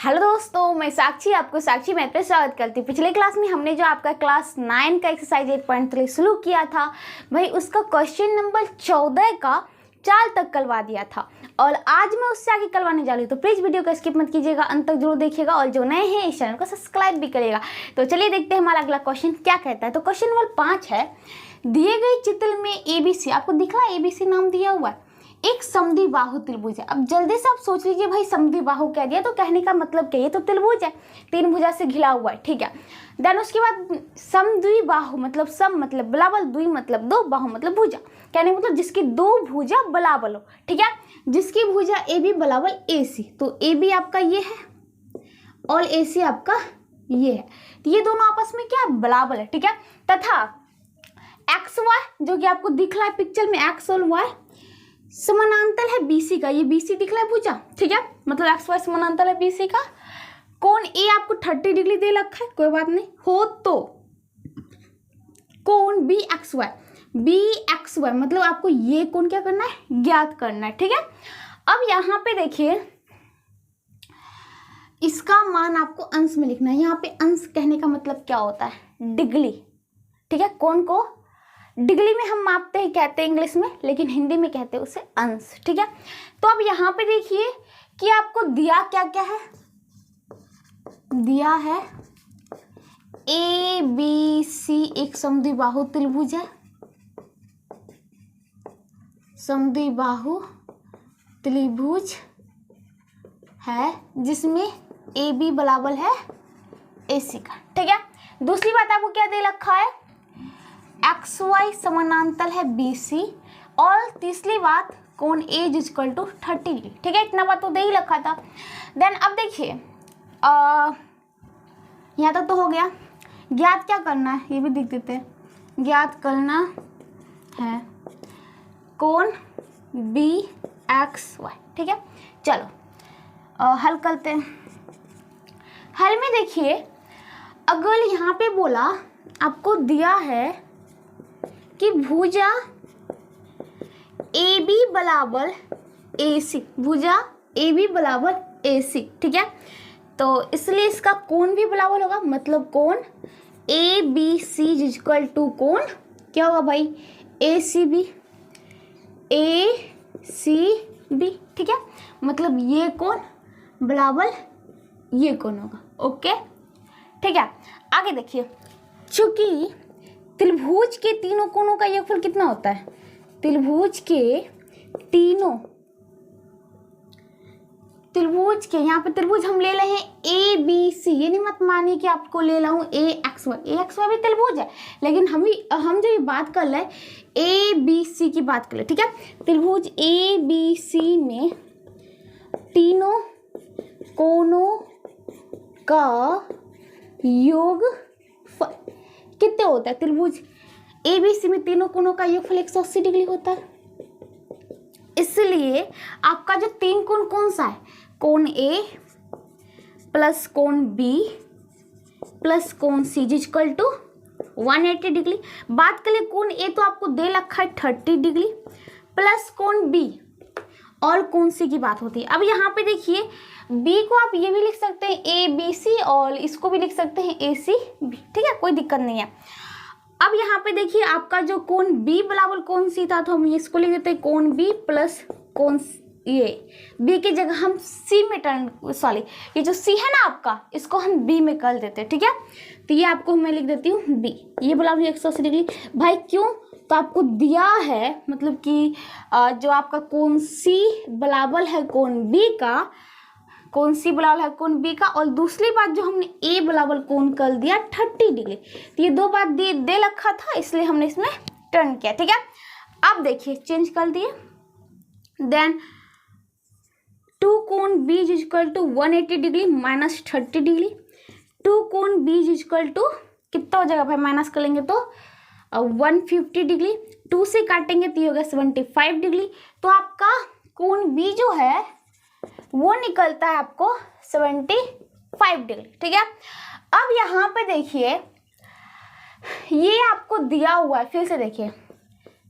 Hello दोस्तों, मैं साक्षी आपको साक्षी मैथ पे स्वागत करती हूँ। पिछले क्लास में हमने जो आपका क्लास 9 का एक्सरसाइज 8.3 शुरू किया था भाई, उसका क्वेश्चन नंबर 14 का चाल तक करवा दिया था और आज मैं उससे आगे करवाने जा रही हूँ। तो प्लीज़ वीडियो को स्किप मत कीजिएगा, अंत तक जरूर देखिएगा और जो नए हैं इस चैनल को सब्सक्राइब भी करिएगा। तो चलिए देखते हैं हमारा अगला क्वेश्चन क्या कहता है। तो क्वेश्चन नंबर 5 है, दिए गए चित्र में ABC, आपको दिख रहा है ABC नाम दिया हुआ है, एक समद्विबाहु त्रिभुज है। अब जल्दी से आप सोच लीजिए भाई, समद्विबाहु कह दिया तो कहने का मतलब क्या, ये तो त्रिभुज है, तीन भुजा से घिरा हुआ है, ठीक है। देन उसके बाद समद्विबाहु मतलब सम मतलब बराबर, द्वि मतलब दो, बाहु मतलब भुजा, कहने का मतलब जिसकी दो भुजा बराबर हो, ठीक है। जिसकी भुजा AB बराबर AC, तो AB आपका ये है और AC आपका ये है, तो ये दोनों आपस में क्या बराबर है, ठीक है। तथा XY जो कि आपको दिख रहा है पिक्चर में, X और Y समानांतर है BC का, ये BC दिख रहा है भुजा, ठीक है, मतलब XY समानांतर है BC का। कोण A आपको 30 डिग्री दे रखा है, कोई बात नहीं हो तो कोण BXY मतलब आपको ये कोण क्या करना है, ज्ञात करना है, ठीक है। अब यहाँ पे देखिए, इसका मान आपको अंश में लिखना है। यहाँ पे अंश कहने का मतलब क्या होता है, डिग्री, ठीक है। कोण को डिग्री में हम मापते हैं, कहते हैं इंग्लिश में, लेकिन हिंदी में कहते हैं उसे अंश, ठीक है। तो अब यहाँ पे देखिए कि आपको दिया क्या क्या है, दिया है ABC एक समद्विबाहु त्रिभुज है, समद्विबाहु त्रिभुज है जिसमें AB बराबर है AC का, ठीक है। दूसरी बात आपको क्या दे रखा है, XY समानांतर है BC और तीसरी बात कोण A इक्वल टू 30 डिग्री, ठीक है। इतना बात तो दे ही रखा था। देन अब देखिए यहाँ तक तो हो गया। ज्ञात क्या करना है ये भी देख देते हैं, ज्ञात करना है कोण BXY, ठीक है। चलो हल करते हैं। हल में देखिए, अगर यहाँ पे बोला आपको दिया है कि भुजा AB बराबर AC, भुजा AB बराबर AC, ठीक है। तो इसलिए इसका कोण भी बराबर होगा, मतलब कोण ABC इक्वल टू कोण क्या होगा भाई, ACB, ठीक है। मतलब ये कोण बराबर ये कोण होगा, ओके, ठीक है। आगे देखिए, चूंकि त्रिभुज के तीनों कोणों का योगफल कितना होता है, त्रिभुज के यहाँ पे त्रिभुज हम ले रहे हैं ABC, ये नहीं मत मानिए कि आपको ले रहा हूँ AXY भी त्रिभुज है, लेकिन हम जो ये बात कर रहे हैं ABC की बात कर रहे हैं, ठीक है। त्रिभुज ABC में तीनों कोणों का योगफल कितने होता है, त्रिभुज ABC में तीनों कोणों का योगफल 180 डिग्री होता है। इसलिए आपका जो तीन कोण कौन सा है, कोण A प्लस कोण B प्लस कोण C इक्वल टू 180 डिग्री। बात करें कोण A तो आपको दे रखा है 30 डिग्री, प्लस कोण B और कोण C की बात होती है। अब यहाँ पे देखिए, B को आप ये भी लिख सकते हैं ABC और इसको भी लिख सकते हैं ACB, ठीक है, कोई दिक्कत नहीं है। अब यहाँ पे देखिए, आपका जो कोण B बराबर कोण C था, तो हम इसको लिख देते हैं कोण B प्लस कोण ये B की जगह हम C में ये जो C है ना आपका, इसको हम B में कर देते हैं, ठीक है। तो ये आपको मैं लिख देती हूँ B, ये बराबर 180 डिग्री भाई, क्यों, तो आपको दिया है मतलब कि जो आपका कोण C बराबर है कोण B का, कोण C बराबर है कोण B का, और दूसरी बात जो हमने A बराबर कोण कर दिया 30 डिग्री, तो ये दो बात दे रखा था, इसलिए हमने इसमें टर्न किया, ठीक है। अब देखिए चेंज कर दिए। देन 2 कोण B equal to 180 degree minus 30 degree, 2 कोण B इक्वल टू कितना हो जाएगा भाई, माइनस करेंगे तो 150 डिग्री, 2 से काटेंगे तो ये होगा 75 डिग्री। तो आपका कोण B जो है वो निकलता है आपको 75 डिग्री, ठीक है। अब यहाँ पे देखिए, ये आपको दिया हुआ है, फिर से देखिए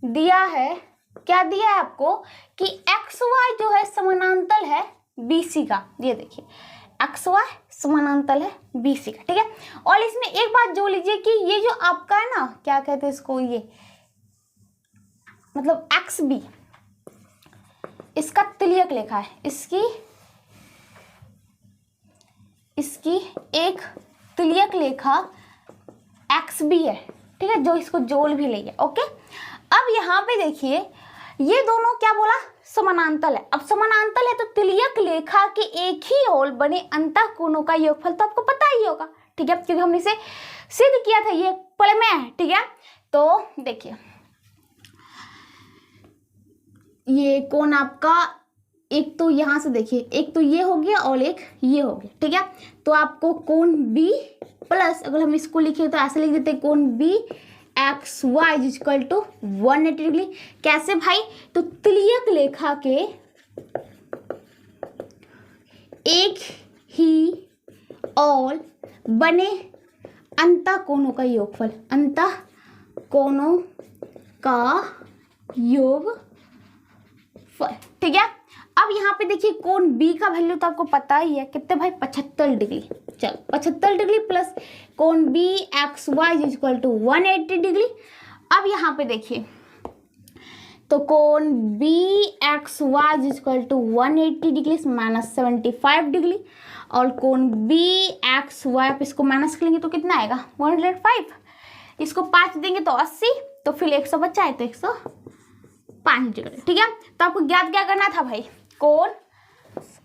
दिया है, क्या दिया है आपको कि XY जो है समानांतर है BC का, ये देखिए एक्स वाई समानांतर है बी सी का, ठीक है। और इसमें एक बात जोड़ लीजिए कि ये जो आपका है ना, क्या कहते हैं इसको, ये मतलब एक्स बी, इसका तिर्यक रेखा है, इसकी एक तिर्यक रेखा एक्स बी है, ठीक है, जो इसको जोड़ भी लेंगे। ओके, अब यहाँ पे देखिए ये दोनों क्या बोला, समानांतर है। अब समानांतर है तो तिर्यक रेखा के एक ही ओर बने अंतःकोणों का योगफल तो आपको पता ही होगा, ठीक है, क्योंकि हमने इसे सिद्ध किया था, ये प्रमेय है, ठीक है। तो देखिए ये कोण आपका, एक तो यहां से देखिए, एक तो ये हो गया और एक ये हो गया, ठीक है। तो आपको कोण B प्लस, अगर हम इसको लिखे तो ऐसे लिख देते हैं, कोण B X Y is equal to 180 degree. कैसे भाई, तो तिर्यक रेखा के एक ही और बने अंतःकोणों का योगफल, अंतःकोणों का योगफल, ठीक है। अब यहाँ पे देखिए कोण B का वैल्यू तो आपको पता ही है कितने भाई, 75 डिग्री। चलो 75 डिग्री प्लस कोण B X Y is equal to 180 degree. अब यहाँ पे देखिए तो कोण B X Y is equal to 180 degree minus 75 degree, और कोण B एक्स वाई, आप इसको माइनस करेंगे तो कितना आएगा 105, इसको 5 देंगे तो 80, तो फिर 100 बचा है तो 105 डिग्री, ठीक है। तो आपको ज्ञात क्या करना था भाई, कोण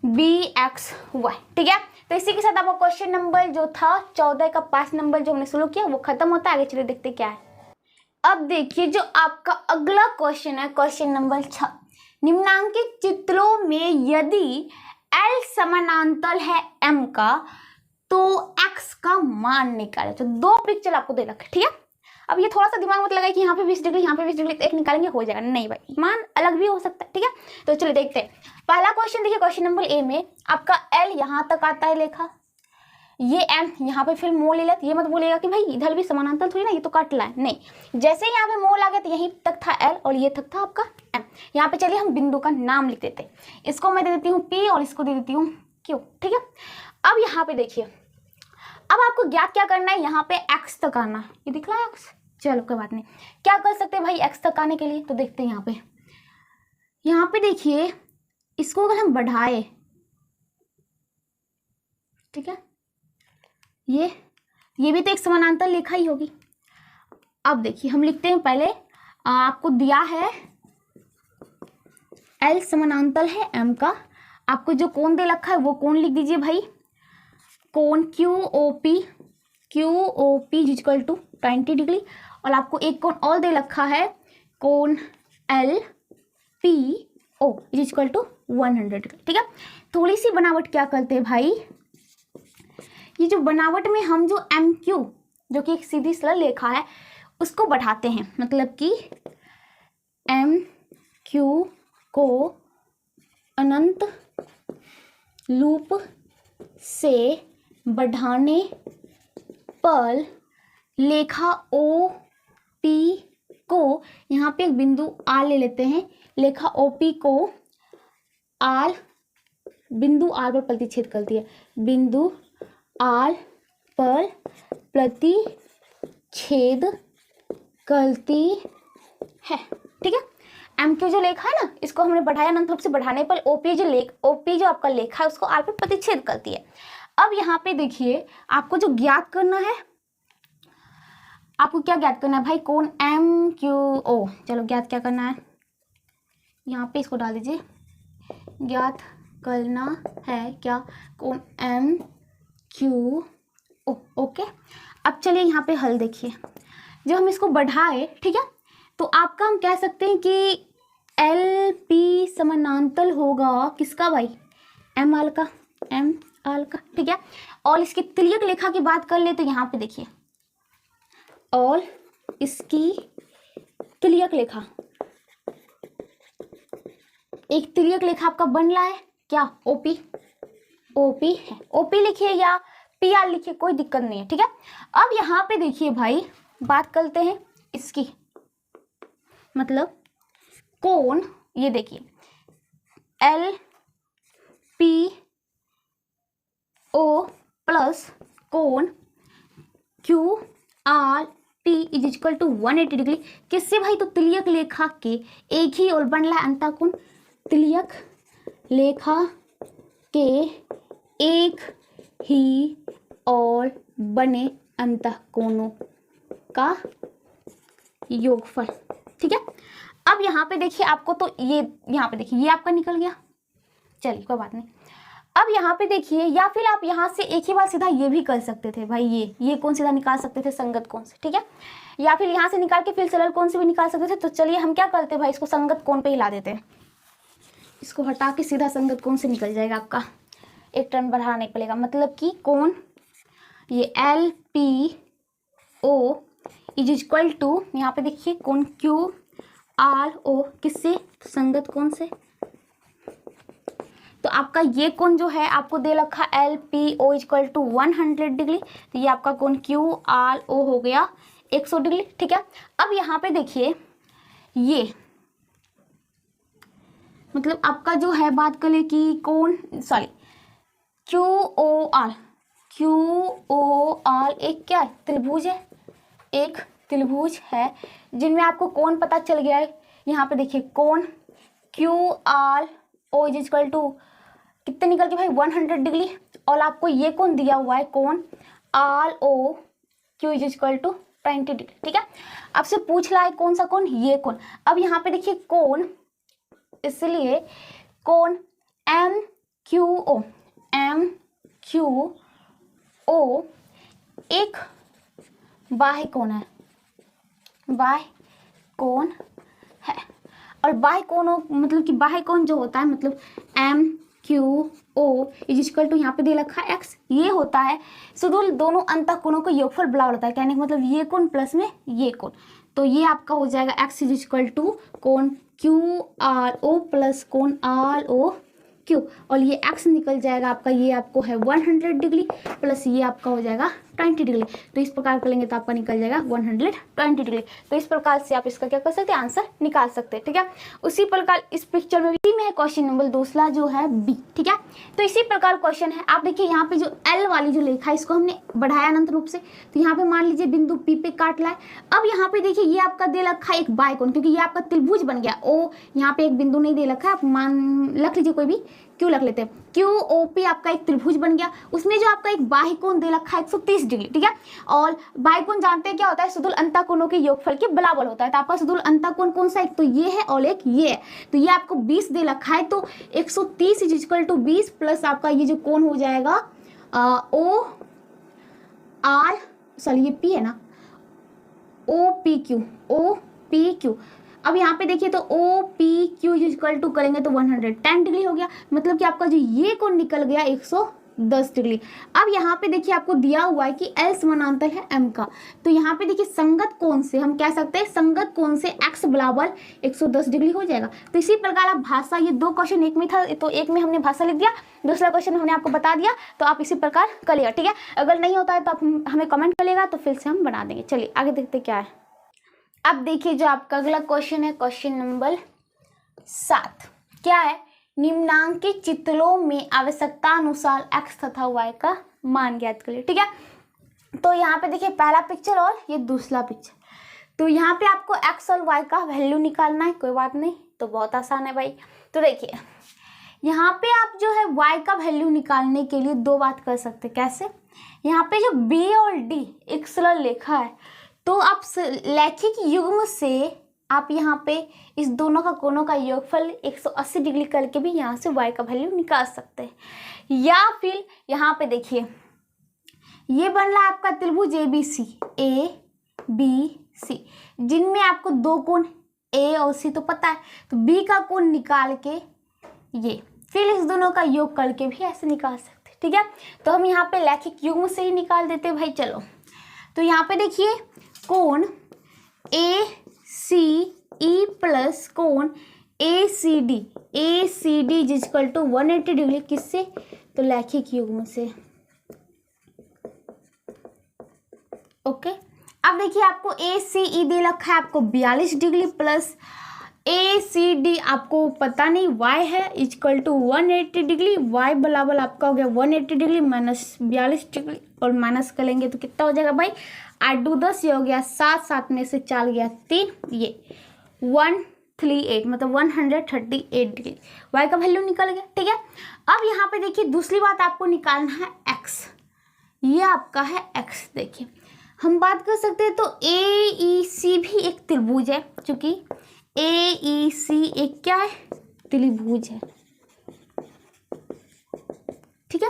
B एक्स वाई, ठीक है। तो इसी के साथ आपका क्वेश्चन नंबर जो था 14 का 5 नंबर जो हमने शुरू किया वो खत्म होता है। आगे चलिए देखते क्या है। अब देखिए जो आपका अगला क्वेश्चन है, क्वेश्चन नंबर 6, निम्नांकित चित्रों में यदि L समानांतर है M का तो X का मान निकाले। तो दो पिक्चर आपको दे रखे, ठीक है। अब ये थोड़ा सा दिमाग मत लगाए कि यहाँ पे 20 डिग्री यहाँ पे 20 डिग्री, एक निकालेंगे हो जाएगा, नहीं भाई, मान अलग भी हो सकता है, ठीक है। तो चलिए देखते हैं पहला क्वेश्चन। देखिए क्वेश्चन नंबर ए में आपका L यहाँ तक आता है लेखा, ये M यहाँ पे फिर मोल ले लेते, ये मत बोलेगा कि भाई इधर भी समानांतर थोड़ी ना, ये तो काट ला है, नहीं, जैसे ही यहाँ पे मोल आ गया तो यहीं तक था L और ये तक था आपका M। यहाँ पे चलिए हम बिंदु का नाम लिख देते, इसको मैं दे देती हूँ P और इसको दे देती हूँ Q, ठीक है। अब यहाँ पे देखिए, अब आपको ज्ञात क्या करना है, यहाँ पे x तक आना है, ये दिख रहा है x, चलो कोई बात नहीं। क्या कर सकते हैं भाई x तक आने के लिए, तो देखते हैं यहाँ पे देखिए इसको अगर हम बढ़ाए, ठीक है, ये भी तो एक समानांतर रेखा ही होगी। अब देखिए हम लिखते हैं पहले, आपको दिया है L समानांतर है M का, आपको जो कोण दे रखा है वो कोण लिख दीजिए भाई, कोण QOP is equal to 20 degree, और आपको एक कोण और दे रखा है कोण LPO is equal to 100 degree, ठीक है। थोड़ी सी बनावट क्या करते हैं भाई, ये जो बनावट में हम जो MQ जो कि एक सीधी सरल रेखा है उसको बढ़ाते हैं, मतलब कि MQ को अनंत लूप से बढ़ाने पर रेखा OP को, यहाँ पे एक बिंदु R ले लेते हैं, रेखा OP को बिंदु R पर प्रतिच्छेद करती है, बिंदु R पर प्रतिच्छेद करती है, ठीक है। MQ जो लेखा है ना, इसको हमने बढ़ाया अनंत रूप से बढ़ाने पर OP जो आपका लेखा है उसको R पर प्रतिच्छेद करती है। अब यहाँ पे देखिए आपको जो ज्ञात करना है, आपको क्या ज्ञात करना है भाई, कोण MQO, चलो ज्ञात क्या करना है, यहाँ पे इसको डाल दीजिए, ज्ञात करना है क्या, कोण MQO, ओके। अब चलिए यहाँ पे हल देखिए, जब हम इसको बढ़ाए, ठीक है, तो आपका हम कह सकते हैं कि LP समानांतर होगा किसका भाई, MR का, ठीक है। और इसकी तिर्यक रेखा की बात कर ले तो यहाँ पे देखिए, और इसकी तिर्यक रेखा, एक तिर्यक रेखा आपका बन रहा है क्या, OP है, OP लिखिए या PR लिखिए, कोई दिक्कत नहीं है, ठीक है। अब यहाँ पे देखिए भाई बात करते हैं इसकी, मतलब कोण, ये देखिए LP ओ प्लस कोण Q R T is equal to 180 degree किससे भाई? तो तिर्यक लेखा के एक ही और बन रहा है अंतःकोण, तिर्यक लेखा के एक ही और बने अंतःकोणों का योगफल। ठीक है, अब यहाँ पे देखिए आपको, तो ये यहाँ पे देखिए ये आपका निकल गया, चलिए कोई बात नहीं। अब यहाँ पे देखिए, या फिर आप यहाँ से एक ही बार सीधा ये भी कर सकते थे भाई, ये कौन सीधा निकाल सकते थे संगत कोण से। ठीक है, या फिर यहाँ से निकाल के फिर सरल कोण से भी निकाल सकते थे। तो चलिए हम क्या करते हैं भाई, इसको संगत कोण पे हिला देते हैं, इसको हटा के सीधा संगत कोण से निकल जाएगा आपका, एक टर्न बढ़ाने पड़ेगा। मतलब कि कोण ये L P O is equal to, यहाँ पे देखिए कोण क्यू आर ओ किससे? संगत कोण से। तो आपका ये कोण जो है आपको दे रखा L P O equal to 100 degree, तो ये आपका कोण क्यू आर ओ हो गया 100 डिग्री। ठीक है, अब यहाँ पे देखिए ये मतलब आपका जो है, बात करें कि कोण सॉरी क्यू ओ आर एक क्या है? त्रिभुज है, एक त्रिभुज है जिनमें आपको कोण पता चल गया है। यहाँ पे देखिए कोण Q R O is equal to कितने निकल के भाई 100 डिग्री, और आपको ये कोण दिया हुआ है कोण R O Q is equal to 20 degree. ठीक है, आपसे पूछ रहा है कौन सा कोण? ये कोण। अब यहाँ पे देखिए कोण, इसलिए कोण एम क्यू ओ एक बाह्य कोण है, बाह्य कोण है। और बाह्य कोण मतलब कि बाह्य कोण जो होता है मतलब M Q O is equal to यहाँ पे दे रखा है एक्स, ये होता है सुडूल दोनों अंतःकोणों को योगफल बराबर होता है। कहने का मतलब ये कोण प्लस में ये कोण, तो ये आपका हो जाएगा एक्स इज इक्वल टू कोण क्यू आर ओ प्लस कोण आर ओ क्यू, और ये एक्स निकल जाएगा आपका, ये आपको है 100 डिग्री प्लस ये आपका हो जाएगा 20 डिग्री। तो इस प्रकार करेंगे तो आपका निकल जाएगा 120 डिग्री। तो इस प्रकार से आप इसका क्या कर सकते हैं? आंसर निकाल सकते हैं। ठीक है, उसी प्रकार इस पिक्चर में भी है क्वेश्चन नंबर दूसरा जो है बी। ठीक है, तो इसी प्रकार क्वेश्चन है, आप देखिए यहाँ पे जो एल वाली जो लेखा है इसको हमने बढ़ाया अनंत रूप से, तो यहाँ पे मान लीजिए बिंदु पी पे काट लाए। अब यहाँ पे देखिए ये आपका दे रखा है एक बाह्य कोण, क्योंकि ये आपका त्रिभुज बन गया। ओ यहाँ पे एक बिंदु नहीं दे रखा है, आप मान रख लीजिए कोई भी, क्यों रख लेते हैं, क्यू ओ पी आपका एक त्रिभुज बन गया, उसमें जो आपका एक बाह्य कोण दे रखा है 130 डिग्री। ठीक है, और बाह्य कोण जानते हैं क्या होता है? सुडूल अंतःकोणों के योगफल के बराबर होता है। तो आपका सुडूल अंतःकोण कौन सा? एक तो ये है और एक ये है, तो ये आपको 20 दे रखा है, तो 130 इज इक्वल टू 20 प्लस आपका ये जो कोण हो जाएगा ओ आर सॉरी ये पी है ना, ओ पी क्यू। अब यहाँ पे देखिए तो O P Q equal to करेंगे तो 110 डिग्री हो गया, मतलब कि आपका जो ये कोण निकल गया 110 डिग्री। अब यहाँ पे देखिए आपको दिया हुआ है कि L समानांतर है M का, तो यहाँ पे देखिए संगत कोण से हम कह सकते हैं, संगत कोण से x बराबर 110 डिग्री हो जाएगा। तो इसी प्रकार आप भाषा, ये दो क्वेश्चन एक में था, तो एक में हमने भाषा लिख दिया, दूसरा क्वेश्चन हमने आपको बता दिया, तो आप इसी प्रकार करिएगा। ठीक है, अगर नहीं होता है तो आप हमें कमेंट करिएगा, तो फिर से हम बना देंगे। चलिए आगे देखते क्या है। अब देखिए जो आपका अगला क्वेश्चन है, क्वेश्चन नंबर 7 क्या है? निम्नांकित चित्रों में आवश्यकता अनुसार x तथा y का मान ज्ञात करिए। ठीक है, तो यहाँ पे देखिए पहला पिक्चर और ये दूसरा पिक्चर, तो यहाँ पे आपको x और y का वैल्यू निकालना है। कोई बात नहीं, तो बहुत आसान है भाई। तो देखिए यहाँ पे आप जो है y का वैल्यू निकालने के लिए दो बात कर सकते हैं। कैसे? यहाँ पे जो b और d एक सरल रेखा है, तो आप रैखिक युग्म से आप यहाँ पे इस दोनों का कोणों का योगफल 180 डिग्री करके भी यहाँ से y का वैल्यू निकाल सकते हैं। या फिर यहाँ पे देखिए ये बन रहा है आपका त्रिभुज ए बी सी, जिनमें आपको दो कोण ए और सी तो पता है, तो बी का कोण निकाल के ये फिर इस दोनों का योग करके भी ऐसे निकाल सकते हैं। ठीक है, तो हम यहाँ पे रैखिक युग्म से ही निकाल देते हैं भाई। चलो, तो यहाँ पे देखिए कोण ए सी ई प्लस कोण A C D is equal to 180 degree, किससे? तो रैखिक युग्म से। ओके, अब देखिए आपको ए सी ई दे रखा है आपको 42 डिग्री प्लस ए सी डी आपको पता नहीं, y है इक्वल टू 180 डिग्री, y बराबर आपका हो गया 180 डिग्री माइनस 42 डिग्री, और माइनस करेंगे तो कितना हो जाएगा भाई, 8 2 10, ये हो गया 7, 7 में से 4 गया 3, ये 138 मतलब 138 डिग्री, y का वैल्यू निकल गया। ठीक है, अब यहाँ पे देखिए दूसरी बात आपको निकालना है x, ये आपका है x। देखिए हम बात कर सकते हैं तो AEC भी एक त्रिभुज है, क्योंकि AEC एक क्या है, त्रिभुज है। ठीक है,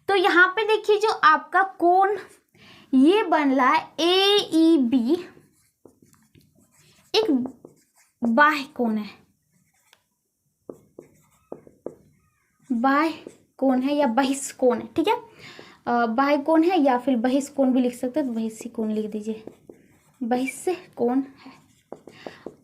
तो यहाँ पे देखिए जो आपका कोण ये बन रहा है AEB, एक बाह्य कोण है, बाह्य कोण है या बहिष्कोण है। ठीक है, बाह्य कोण है या फिर बहिष्कोण भी लिख सकते हैं, तो बहिष्कोण लिख दीजिए, बहिष्कोण है।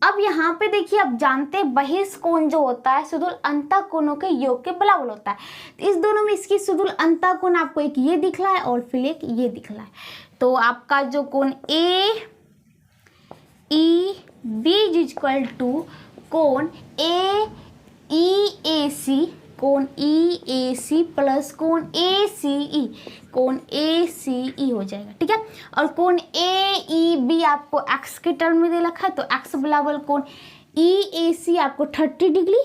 अब यहाँ पे देखिए आप जानते हैं बहिष्कोण जो होता है सुदूर अंतःकोणों के योग के बराबर होता है। तो इस दोनों में इसकी सुदूर अंतःकोण आपको एक ये दिख रहा है और फिर एक ये दिख रहा है। तो आपका जो कोण AEB इक्वल टू कोण AEAC, कोण EAC प्लस कोण ACE, कोण ACE हो जाएगा। ठीक है, और कोण AEB आपको x के टर्म में दे रखा है, तो x बराबर कोण EAC आपको 30 डिग्री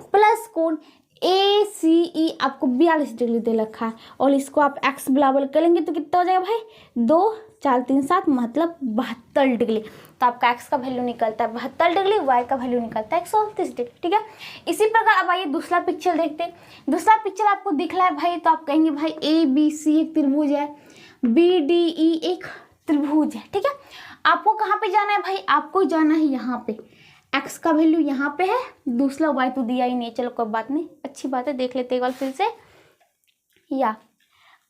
प्लस कोण ACE आपको 42 डिग्री दे रखा है, और इसको आप x बराबर करेंगे तो कितना हो जाएगा भाई, 2 4 3 7 मतलब 72 डिग्री। तो आपका x का वैल्यू निकलता है 72 डिग्री, y का वैल्यू निकलता है 129 डिग्री। ठीक है, इसी प्रकार अब आइए दूसरा पिक्चर देखते हैं। दूसरा पिक्चर आपको दिख रहा है भाई, तो आप कहेंगे भाई ABC एक त्रिभुज है, BDE एक त्रिभुज है। ठीक है, आपको कहाँ पे जाना है भाई, आपको जाना है यहाँ पे, x का वैल्यू यहाँ पे है, दूसरा y तो दिया ही नहीं, चलो कोई बात नहीं, अच्छी बात है, देख लेते एक बार फिर से, या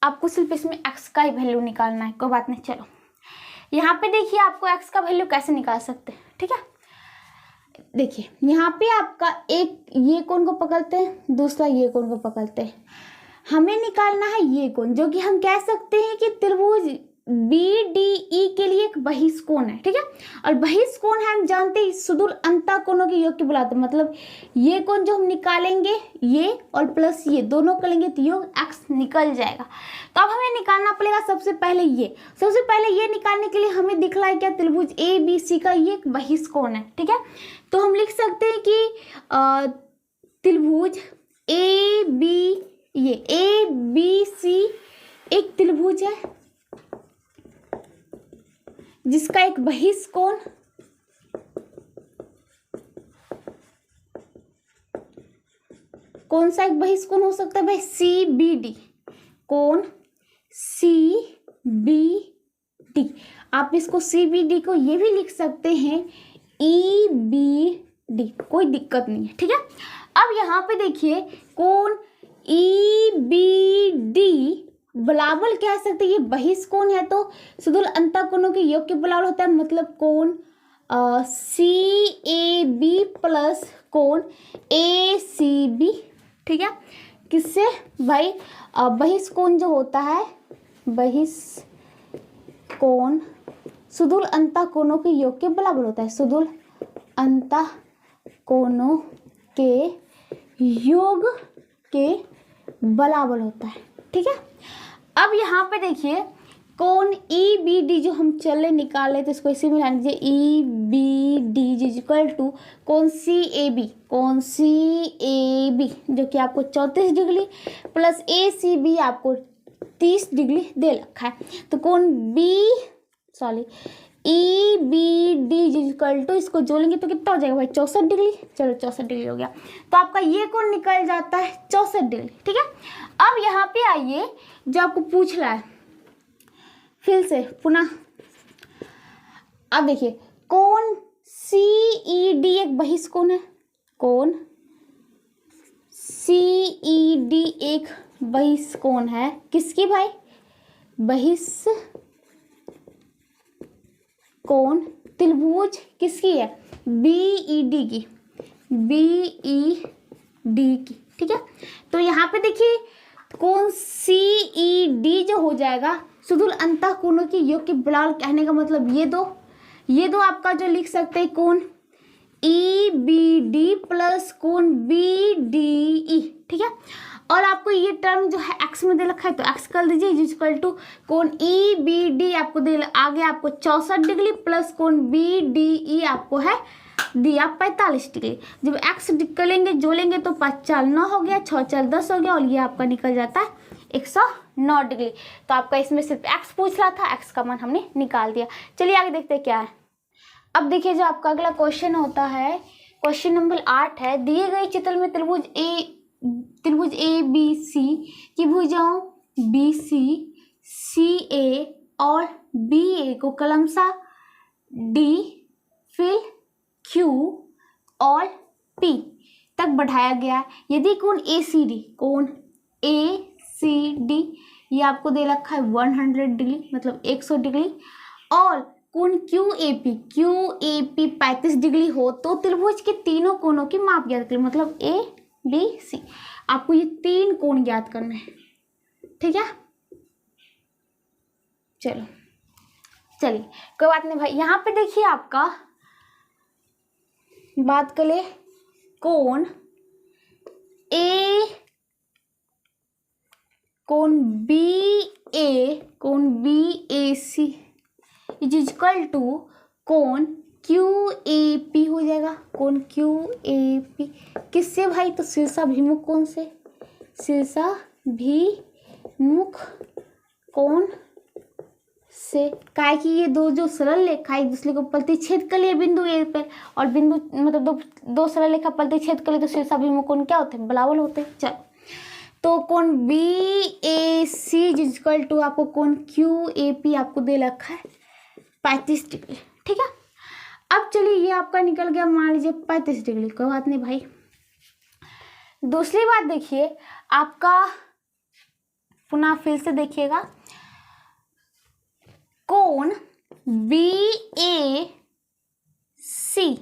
आपको सिर्फ इसमें x का ही वैल्यू निकालना है, कोई बात नहीं। चलो यहाँ पे देखिए आपको x का वैल्यू कैसे निकाल सकते हैं। ठीक है, देखिए यहाँ पे आपका एक ये कोण को पकड़ते हैं, दूसरा ये कोण को पकड़ते हैं, हमें निकालना है ये कोण, जो कि हम कह सकते हैं कि त्रिभुज BDE के लिए एक बहिष्कोण है। ठीक है, और बहिष्कोण है हम जानते हैं सुदूर अंतःकोणों के योग के बुलाते हैं, मतलब ये कोण जो हम निकालेंगे ये और प्लस ये दोनों करेंगे तो योग x निकल जाएगा। तो अब हमें निकालना पड़ेगा सबसे पहले ये निकालने के लिए हमें दिख रहा है क्या, त्रिभुज ABC का ये एक बहिष्कोण है। ठीक है, तो हम लिख सकते हैं कि त्रिभुज ABC एक त्रिभुज है जिसका एक बहिष्कोण कौन सा एक बहिष्कोण हो सकता है भाई, CBD, कोण CBD, आप इसको CBD को ये भी लिख सकते हैं EBD, कोई दिक्कत नहीं है। ठीक है, अब यहाँ पे देखिए कोण EBD बराबर कह सकते हैं, ये बहिष्कोण है तो सुदूर अंतःकोणों के योग के बराबर होता है, मतलब कोण CAB प्लस कोण ACB। ठीक है, किससे भाई, बहिष्कोण जो होता है, बहिष्कोण सुदूर अंतःकोणों के योग के बराबर होता है, सुदूर अंतःकोणों के योग के बराबर होता है। ठीक है, अब यहाँ पे देखिए कोण EBD जो हम चले निकाले, तो इसको इसी में ध्यान दीजिए, EBD इक्वल टू कोण CAB, कोण CAB जो कि आपको 34 डिग्री प्लस ACB आपको 30 डिग्री दे रखा है। तो कोण EBD इक्वल टू इसको जोड़ेंगे तो कितना हो जाएगा भाई, 64 डिग्री। चलो 64 डिग्री हो गया, तो आपका ये कोण निकल जाता है 64 डिग्री। ठीक है, अब यहाँ पे आइए जो आपको पूछ रहा है फिर से पुनः, अब देखिए कोण CED एक बहिष्कोण है, कोण CED एक बहिष्कोण है, किसकी भाई, बहिष्कोण त्रिभुज किसकी है, BED की, BED की। ठीक है, तो यहाँ पे देखिए कोण CED जो हो जाएगा सुदूर अंतःकोणों के योग के बराबर, कहने का मतलब ये दो आपका जो लिख सकते हैं कोण ई बी डी प्लस कोण बी डी ई, ठीक है। और आपको ये टर्म जो है एक्स में दे रखा है तो एक्स कर दीजिए, इक्वल टू कोण ई बी डी आपको दे आगे आपको 64 डिग्री प्लस कोण बी डी ई आपको है दिया 45 डिग्री। जब एक्स कर लेंगे जोड़ेंगे तो 5 4 9 हो गया, 6 4 10 हो गया और ये आपका निकल जाता है 109 डिग्री। तो आपका इसमें सिर्फ एक्स पूछ रहा था, एक्स का मान हमने निकाल दिया। चलिए आगे देखते हैं क्या है। अब देखिए जो आपका अगला क्वेश्चन होता है, क्वेश्चन नंबर 8 है। दिए गए चित्र में त्रिभुज ए बी सी की भुजाओं बी सी ए और बी ए को क्रमशः डी फिर क्यू और पी तक बढ़ाया गया है। यदि कोण ए सी डी ये आपको दे रखा है 100 डिग्री मतलब 100 डिग्री और कोण क्यू ए पी 35 डिग्री हो तो त्रिभुज के तीनों कोणों की माप ज्ञात करें, मतलब ए बी सी। आपको ये 3 कोण ज्ञात करने हैं, ठीक है। चलिए कोई बात नहीं भाई। यहाँ पे देखिए आपका बात करें कोण B A C is equal to कोण क्यू ए पी हो जाएगा। कोण क्यू ए पी किससे भाई, तो शीर्षाभिमुख कोण से, शीर्षाभिमुख कोण से। काय कि ये दो जो सरल रेखा एक दूसरे को प्रतिच्छेद कर लिए बिंदु ए पर, और बिंदु मतलब दो सरल रेखा प्रतिच्छेद कर लिए तो शीर्षाभिमुख कोण क्या होते हैं, बराबर होते हैं। चलो तो कोण B A C equal to आपको कोण क्यू ए पी आपको दे रखा है 35 डिग्री, ठीक है। अब चलिए ये आपका निकल गया मान लीजिए 35 डिग्री, कोई बात नहीं भाई। दूसरी बात देखिए आपका, पुनः फिर से देखिएगा, कोण बी ए सी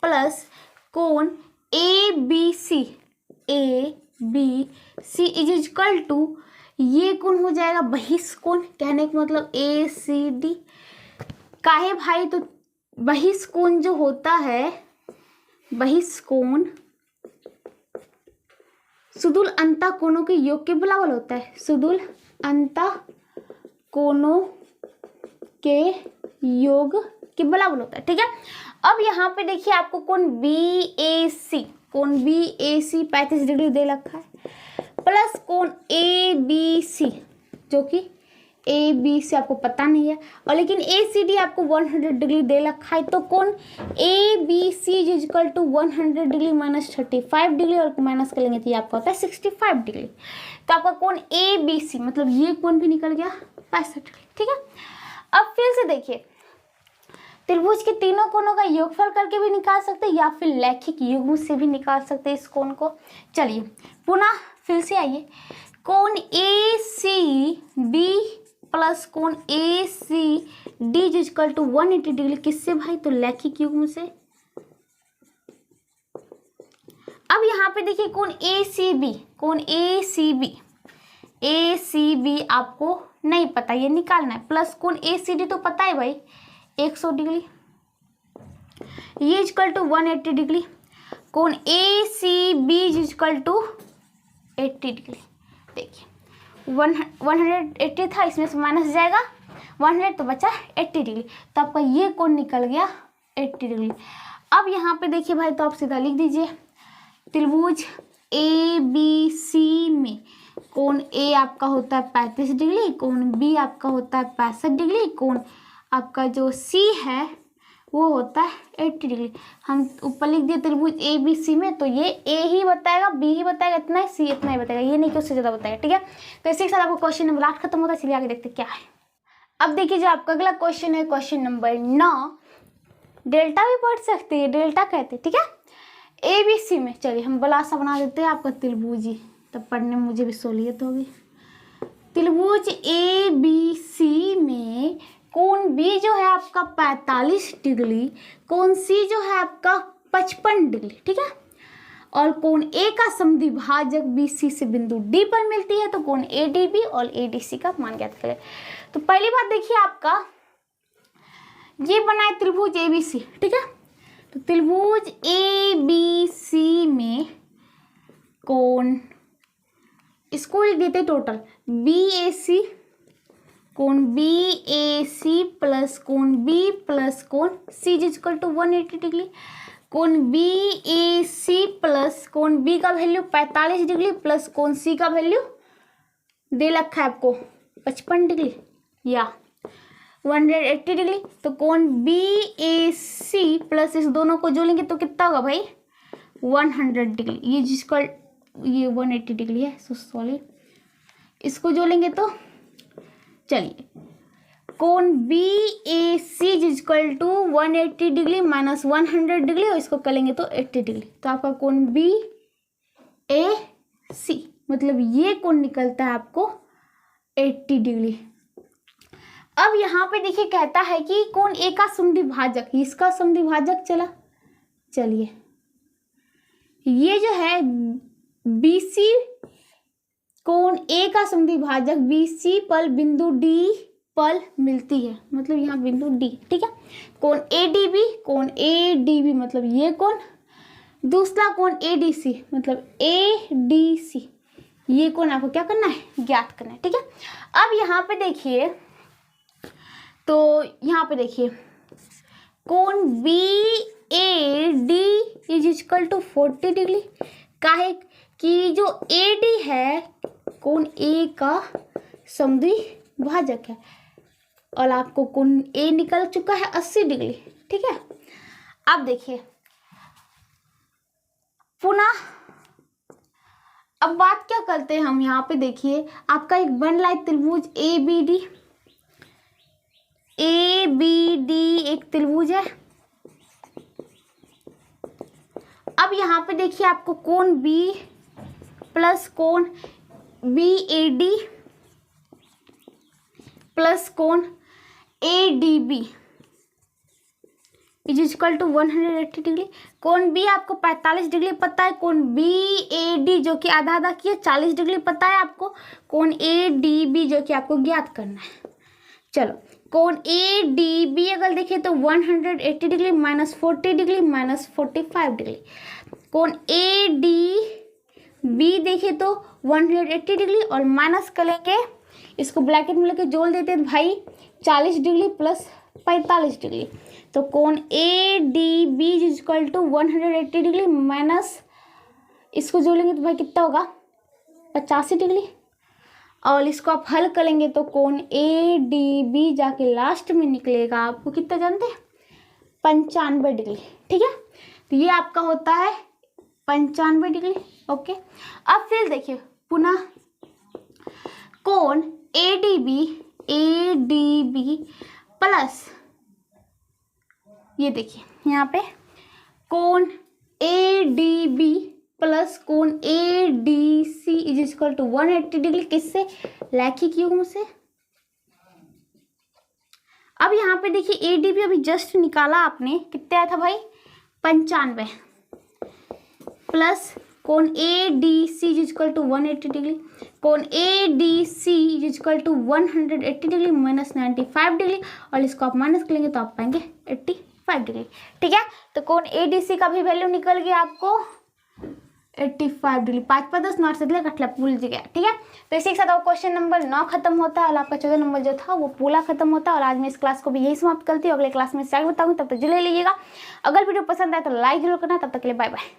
प्लस कोण A B C is equal to ये कोण हो जाएगा बहिष्कोण। कहने का मतलब ए सी डी काहे भाई, तो बहिष्कोण जो होता है, बहिष्कोण सुदूल अंतः कोणों के योग के बराबर होता है, सुदूल अंतः कोणों के योग के बराबर होता है, ठीक है। अब यहाँ पे देखिए आपको कोण बी ए सी 35 डिग्री दे रखा है प्लस कोण ए बी सी जो कि ए बी सी आपको पता नहीं है, और लेकिन ए सी डी आपको 100 डिग्री दे रखा है। तो कोण A B C equal to 100 degree minus 35 degree और माइनस करेंगे तो ये आपका होता है 65 डिग्री। तो आपका कोण ए बी सी मतलब ये कोण भी निकल गया 65 डिग्री, ठीक है। अब फिर से देखिए त्रिभुज के तीनों कोणों का योगफल करके भी निकाल सकते हैं या फिर रैखिक युग्म से भी निकाल सकते हैं इस कोण को। चलिए पुनः फिर से आइए, कोण ए सी बी प्लस कोण A C D equal to 180 degree किससे भाई, तो रैखिक युग्म से। अब यहाँ पे देखिए कोण ए सी बी आपको नहीं पता, ये निकालना है, प्लस कोण ए सी डी तो पता है भाई 100 डिग्री, ये इक्वल टू 180 डिग्री। कोण A C B equal to 80 degree. देखिए 180 था, इसमें से माइनस जाएगा 100 तो बचा 80 डिग्री, तो आपका ये कोण निकल गया 80 डिग्री। अब यहाँ पे देखिए भाई, तो आप सीधा लिख दीजिए त्रिभुज ए बी सी में कोण ए आपका होता है 35 डिग्री, कोण बी आपका होता है 65 डिग्री, कोण आपका जो सी है वो होता है 80 डिग्री। हम ऊपर लिख दिए त्रिभुज ए बी सी में, तो ये ए ही बताएगा, बी ही बताएगा, इतना ही, सी इतना ही बताएगा, ये नहीं कि उससे ज़्यादा बताएगा, ठीक है। तो इसी के साथ आपको क्वेश्चन नंबर 8 खत्म होता है। चलिए आगे देखते क्या है। अब देखिए जो आपका अगला क्वेश्चन है, क्वेश्चन नंबर 9, डेल्टा भी पढ़ सकते हैं, डेल्टा कहते हैं, ठीक है, ए बी सी में। चलिए हम बड़ा सा बना देते हैं आपका त्रिभुज ही, तब पढ़ने में मुझे भी सहूलियत होगी। त्रिभुज ए बी सी में कोण बी जो है आपका 45 डिग्री, कोण सी जो है आपका 55 डिग्री, ठीक है, और कोण ए का समद्विभाजक बी सी से बिंदु डी पर मिलती है, तो कोण ए डी बी और ए डी सी का मान ज्ञात करें। तो पहली बात देखिए आपका ये बनाए त्रिभुज ए बी सी, ठीक है, तो त्रिभुज ए बी सी में कोण, इसको लिख देते टोटल, बी ए सी, कोण बी ए सी प्लस कोण बी प्लस कोण सी इज इक्वल टू 180 डिग्री। कोण बी ए सी प्लस कोण बी का वैल्यू 45 डिग्री प्लस कोण सी का वैल्यू दे रखा है आपको 55 डिग्री या 180 डिग्री। तो कोण बी ए सी प्लस इस दोनों को जोड़ेंगे तो कितना होगा भाई 100 डिग्री। ये जिसका ये 180 डिग्री है, सो सॉरी, इसको जोड़ेंगे तो चलिए कोण B A C equal to 180 degree minus 100 degree और इसको करेंगे तो 80 डिग्री। तो आपका कोण बी ए सी मतलब ये कोण निकलता है आपको 80 डिग्री। अब यहाँ पे देखिए कहता है कि कोण ए का समद्विभाजक, इसका समद्विभाजक चला, चलिए ये जो है BC कोण ए का समद्विभाजक BC पर बिंदु D पर मिलती है, मतलब यहाँ बिंदु D, ठीक है। कोण कोण ADB मतलब ये कोण, दूसरा कोण ADC मतलब ADC, ये कोण आपको क्या करना है ज्ञात करना है, ठीक है। अब यहाँ पे देखिए, तो यहाँ पे देखिए कोण BAD is equal to 40 degree, काहे कि जो AD है कोण A का समद्विभाजक है और आपको कोण A निकल चुका है 80 डिग्री, ठीक है। अब देखिए पुनः अब बात क्या करते हैं हम, यहाँ पे देखिए आपका एक बन रहा है त्रिभुज ABD एक त्रिभुज है। अब यहाँ पे देखिए आपको कोण B प्लस कोण BAD प्लस कोण ADB is equal to 180 degree. कोण B आपको 45 डिग्री पता है, कोण BAD जो कि आधा आधा किया 40 डिग्री पता है आपको, कोण ADB जो कि आपको ज्ञात करना है। चलो कोण ADB अगर देखें तो 180 degree minus 40 degree minus 45 degree. कोण ADB देखें तो 180 डिग्री और माइनस करेंगे, इसको ब्रैकेट में लेके जोड़ देते हैं भाई 40 डिग्री प्लस 45 डिग्री। तो कोण ADB is equal to 180 degree minus इसको जोड़ेंगे तो भाई कितना होगा 85 डिग्री, और इसको आप हल करेंगे तो कोण ADB जाके लास्ट में निकलेगा आपको कितना जानते हैं 95 डिग्री, ठीक है। तो ये आपका होता है 95 डिग्री, ओके। अब फिर देखिए पुनः कोण ADB प्लस ये देखिए यहाँ पे कोण ADB प्लस कोण ADC is equal to 180 degree, किससे रैखिक युग्म से। अब यहाँ पे देखिए ADB अभी जस्ट निकाला आपने, कितने आया था भाई 95 प्लस कोण ADC is equal to 180 degree, कोण ADC is equal to 180 degree minus 95 degree, और इसको आप माइनस करेंगे तो आप पाएंगे 85 डिग्री, ठीक है। तो कोण ADC का भी वैल्यू निकल गया आपको 85 डिग्री। 5 नॉट से कटला भूल गया, ठीक है। तो इसी के साथ वो क्वेश्चन नंबर 9 खत्म होता है और आपका 14 नंबर जो था वो पूरा खत्म होता है। और आज मैं इस क्लास को भी यही समाप्त करती हूँ, अगले क्लास में स्टार्ट बताऊंगी, तब तक जुड़े रहिएगा। अगर वीडियो पसंद आए तो लाइक जरूर करना, तब तक के लिए बाय बाय।